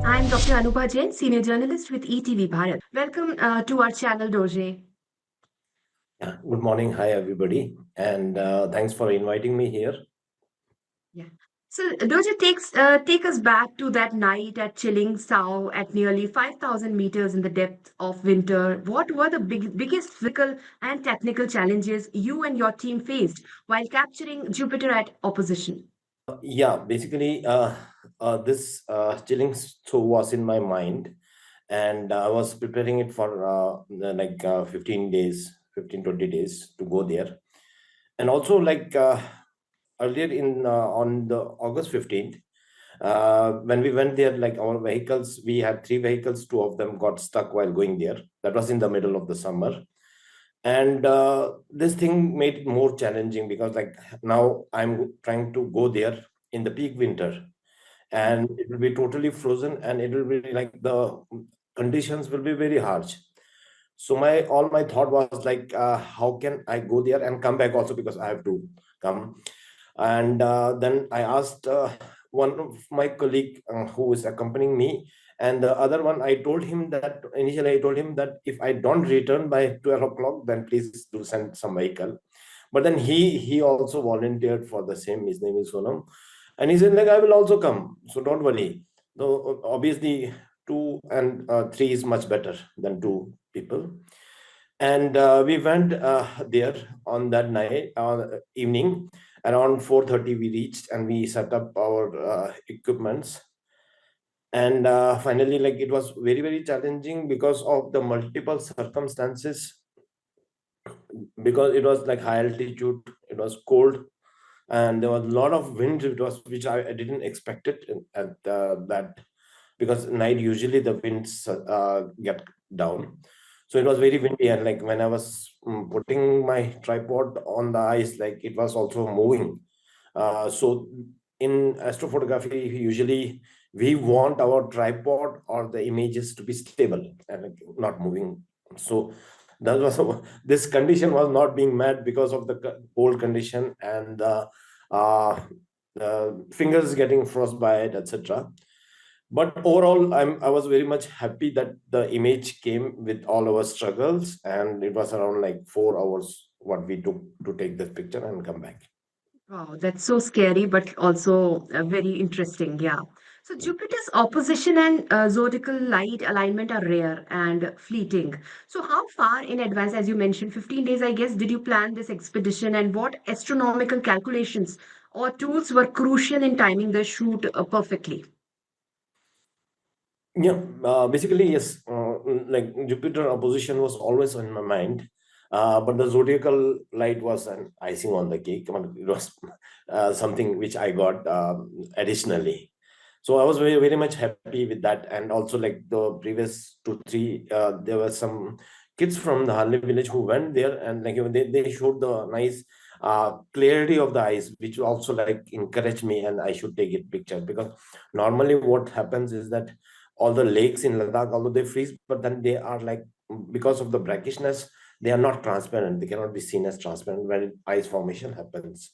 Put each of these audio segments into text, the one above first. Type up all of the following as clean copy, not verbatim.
I'm Dr. Anubha Jain, senior journalist with ETV Bharat. Welcome to our channel, Dorje. Yeah, good morning. Hi, everybody. And thanks for inviting me here. Yeah. So, Dorje take us back to that night at chilling Sao at nearly 5,000 meters in the depth of winter. What were the biggest physical and technical challenges you and your team faced while capturing Jupiter at opposition? Yeah, basically, this chilling show was in my mind, and I was preparing it for 15 days, 15 20 days to go there. And also, earlier in on the August 15th, when we went there, like our vehicles, we had three vehicles, two of them got stuck while going there. That was in the middle of the summer. And this thing made it more challenging because like now I'm trying to go there in the peak winter, and it will be totally frozen, and it will be like the conditions will be very harsh. So my thought was like, how can I go there and come back also, because I have to come. And then I asked one of my colleague who is accompanying me, and the other one, I told him that initially I told him that if I don't return by 12 o'clock, then please do send some vehicle. But then he also volunteered for the same. His name is Sonam, and he said like, I will also come, so don't worry. Though obviously two and three is much better than two people. And we went there on that night, evening. Around 4:30 we reached, and we set up our equipments. And finally, like, it was very very challenging because of the multiple circumstances, because it was like high altitude, it was cold, and there was a lot of wind. It was, which I didn't expect it at that, because night usually the winds get down. So it was very windy, and like when I was putting my tripod on the ice, like it was also moving. So in astrophotography, usually we want our tripod or the images to be stable and like not moving. So that was this condition was not being met because of the cold condition, and uh, the fingers getting frostbite, etc. But overall, I was very much happy that the image came with all our struggles, and it was around like 4 hours what we took to take this picture and come back. Wow, that's so scary, but also very interesting. Yeah. So Jupiter's opposition and zodiacal light alignment are rare and fleeting. So how far in advance, as you mentioned, 15 days, I guess, did you plan this expedition, and what astronomical calculations or tools were crucial in timing the shoot perfectly? Yeah, basically, yes. Like Jupiter opposition was always on my mind, but the zodiacal light was an icing on the cake. I mean, it was something which I got additionally. So I was very very much happy with that, and also like the previous 2 3, there were some kids from the Hanle village who went there, and like they showed the nice clarity of the eyes, which also like encouraged me, and I should take it picture, because normally what happens is that all the lakes in Ladakh, although they freeze, but then they are like, because of the brackishness, they are not transparent. They cannot be seen as transparent when ice formation happens.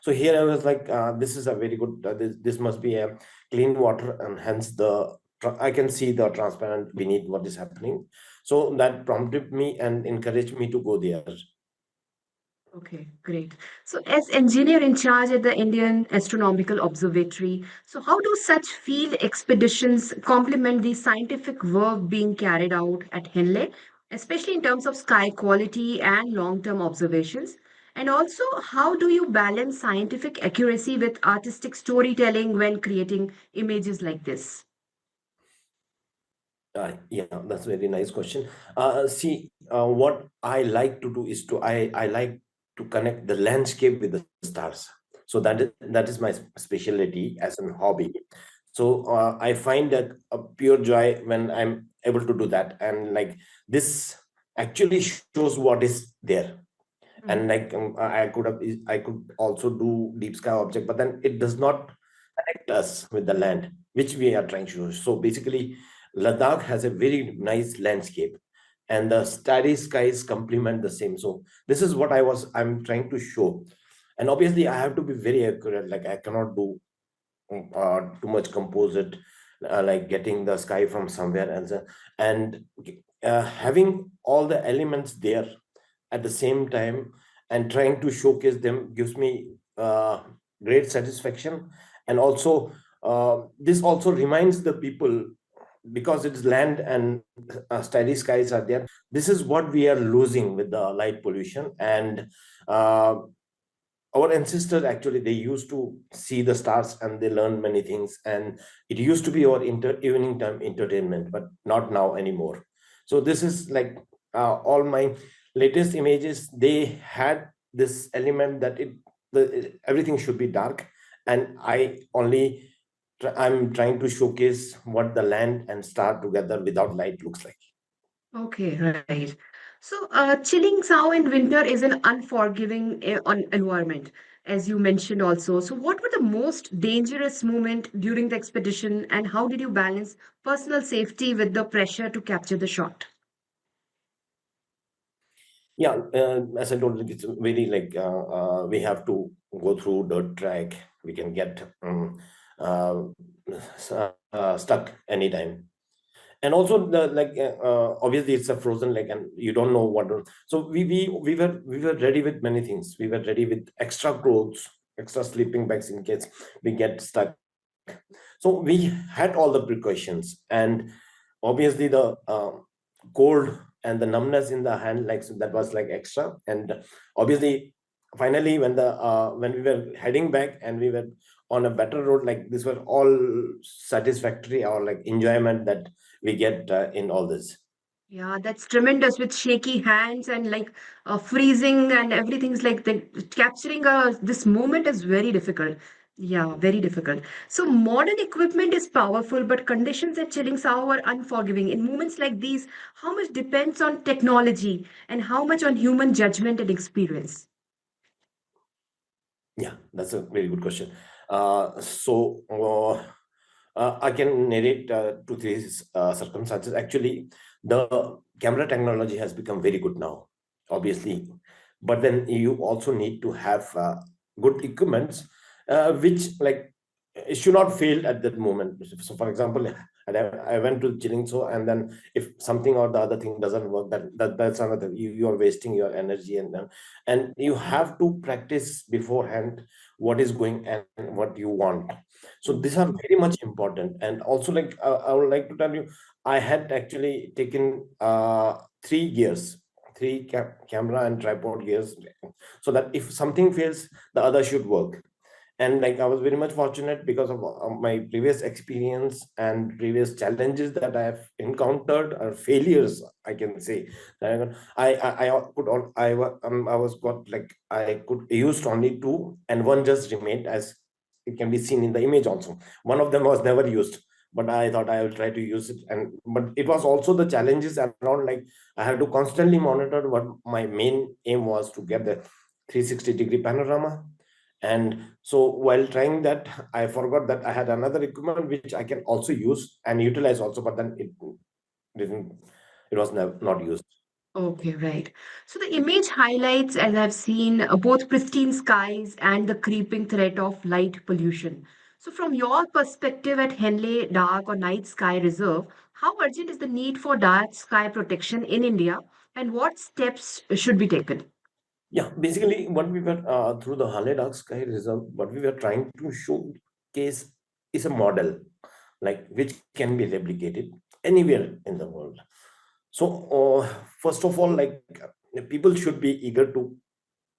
So here I was like, this is a very good. This must be a clean water, and hence I can see the transparent beneath what is happening. So that prompted me and encouraged me to go there. Okay, great. So, as engineer in charge at the Indian Astronomical Observatory, so how do such field expeditions complement the scientific work being carried out at Henle, especially in terms of sky quality and long-term observations? And also, how do you balance scientific accuracy with artistic storytelling when creating images like this? Yeah, that's a very nice question. See, what I like to do is I like to connect the landscape with the stars. So that is my specialty as a hobby. So I find that a pure joy when I'm able to do that, and like this actually shows what is there. And Mhm. like I could also do deep sky object, but then it does not connect us with the land which we are trying to show. So basically, Ladakh has a very nice landscape, and the starry skies complement the same. So this is what I'm trying to show. And obviously I have to be very accurate, like I cannot do too much composite, like getting the sky from somewhere else, and having all the elements there at the same time and trying to showcase them gives me great satisfaction. And also this also reminds the people, because it's land and steady skies are there, this is what we are losing with the light pollution. And uh, our ancestors actually, they used to see the stars and they learned many things, and it used to be our evening time entertainment, but not now anymore. So this is like all my latest images, they had this element that everything should be dark, and I'm trying to showcase what the land and star together without light looks like. Okay, right. So, chilling Sao in winter is an unforgiving environment, as you mentioned also. So, what were the most dangerous moment during the expedition, and how did you balance personal safety with the pressure to capture the shot? Yeah, as I told you, it's very like we have to go through dirt track. We can get uh, stuck anytime. And also the like obviously it's a frozen lake and you don't know what so we were ready with many things. We were ready with extra clothes, extra sleeping bags in case we get stuck. So we had all the precautions. And obviously the cold and the numbness in the hand, like, so that was like extra. And obviously finally when we were heading back and we were on a better road, like this were all satisfactory or like enjoyment that we get in all this. Yeah, that's tremendous with shaky hands and like freezing and everything's like the capturing this moment is very difficult. Yeah, very difficult. So modern equipment is powerful, but conditions at Chilling Sao are unforgiving. In moments like these, how much depends on technology and how much on human judgment and experience? Yeah, that's a very good question. I can narrate two, three circumstances. Actually, the camera technology has become very good now, obviously. But then you also need to have good equipments, which like it should not fail at that moment. So, for example, I went to chilling so, and then if something or the other thing doesn't work, that's another. You are wasting your energy, and you have to practice beforehand what is going and what you want. So these are very much important. And also like I would like to tell you, I had actually taken 3 gears, camera and tripod gears, so that if something fails, the other should work. And like I was very much fortunate because of my previous experience and previous challenges that I have encountered, or failures I can say. I could all I was got like I could used only two, and one just remained, as it can be seen in the image also. One of them was never used, but I thought I will try to use it. And but it was also the challenges around, like I had to constantly monitor. What my main aim was to get the 360-degree panorama. And so while trying that, I forgot that I had another equipment which I can also use and utilize also, but then didn't it was not used. Okay, right. So the image highlights, as I've seen, both pristine skies and the creeping threat of light pollution. So, from your perspective at Henley Dark or Night Sky Reserve, how urgent is the need for dark sky protection in India, and what steps should be taken? Yeah, basically what we were through the Hanle Dark Sky Reserve, what we were trying to showcase is a model like which can be replicated anywhere in the world. So first of all, like people should be eager to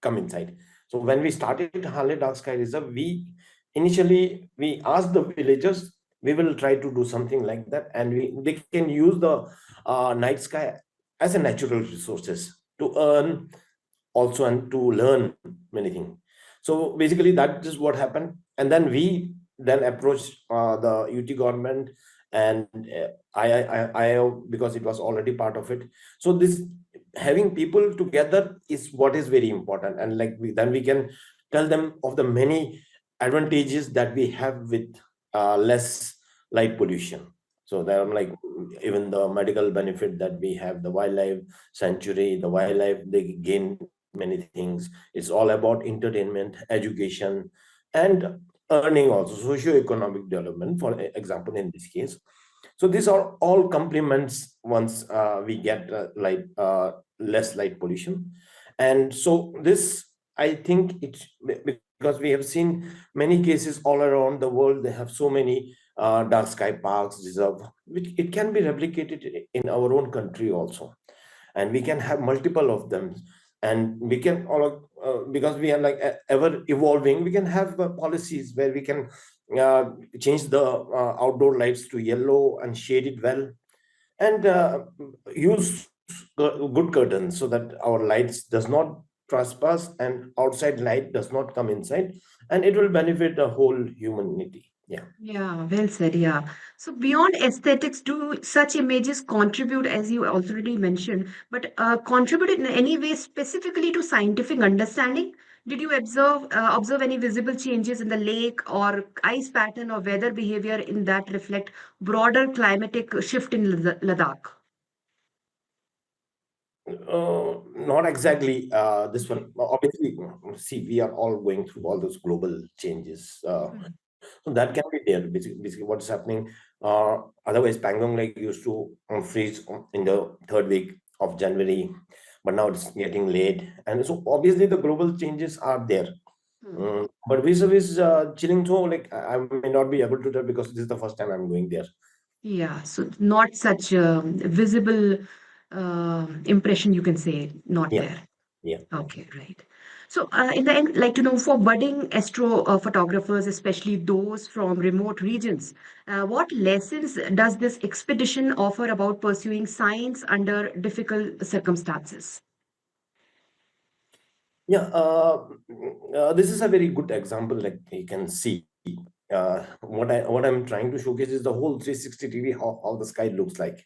come inside. So when we started Hanle Dark Sky Reserve, we initially we asked the villagers, we will try to do something like that, and they can use the night sky as a natural resources to earn also and to learn many things. So basically that is what happened. And then we then approached the UT government and IIA, because it was already part of it. So this having people together is what is very important. And like then we can tell them of the many advantages that we have with less light pollution. So there are like even the medical benefit that we have, the wildlife sanctuary, the wildlife, they gain many things. It's all about entertainment, education, and earning also, socio-economic development, for example, in this case. So these are all complements once we get less light pollution. And so this, I think it, because we have seen many cases all around the world, they have so many dark sky parks, reserve, which it can be replicated in our own country also, and we can have multiple of them. And we can all because we are like ever evolving, we can have policies where we can uh, change the outdoor lights to yellow and shade it well, and use good curtains so that our lights does not trespass and outside light does not come inside, and it will benefit the whole humanity. Yeah. Yeah, well said. Yeah. So beyond aesthetics, do such images contribute, as you already mentioned, but contribute in any way specifically to scientific understanding? Did you observe any visible changes in the lake or ice pattern or weather behavior in that reflect broader climatic shift in Ladakh? Not exactly this one. Obviously, see, we are all going through all those global changes. So that can be there. Basically what's happening. Otherwise, Pangong Lake used to freeze in the third week of January, but now it's getting late. And so obviously the global changes are there. Hmm. But vis-a-vis Chilling, so like I may not be able to tell because this is the first time I'm going there. Yeah, so not such visible impression, you can say, not Yeah, there. yeah. Okay, right. So, in the end, like to know for budding astro photographers, especially those from remote regions, what lessons does this expedition offer about pursuing science under difficult circumstances? Yeah, this is a very good example. Like you can see, what I'm trying to showcase is the whole 360 degree how the sky looks like.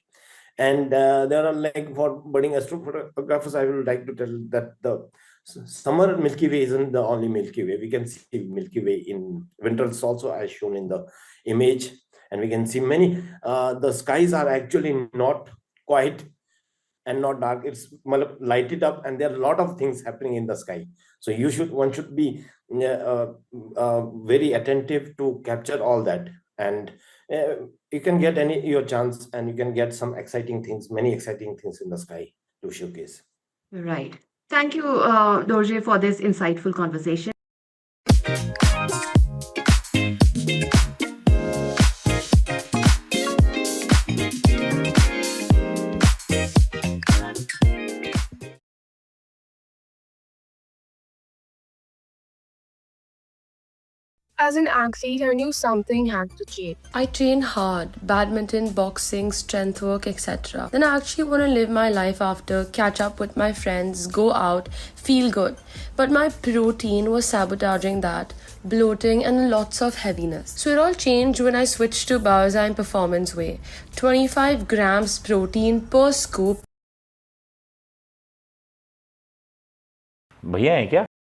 And there are, like, for budding astrophotographers, I would like to tell that the summer Milky Way isn't the only Milky Way. We can see Milky Way in winters also, as shown in the image, and we can see many. The skies are actually not quite and not dark. It's lighted up, and there are a lot of things happening in the sky. So one should be very attentive to capture all that. And you can get any your chance, and you can get some exciting things, many exciting things in the sky to showcase. Right. Thank you, Dorje, for this insightful conversation. As an athlete, I knew something had to change. I train hard badminton, boxing, strength work, etc. Then I actually want to live my life after, catch up with my friends, go out, feel good. But my protein was sabotaging that, bloating, and lots of heaviness. So it all changed when I switched to Biozyme Performance Whey. 25 grams protein per scoop. भैया हैं क्या?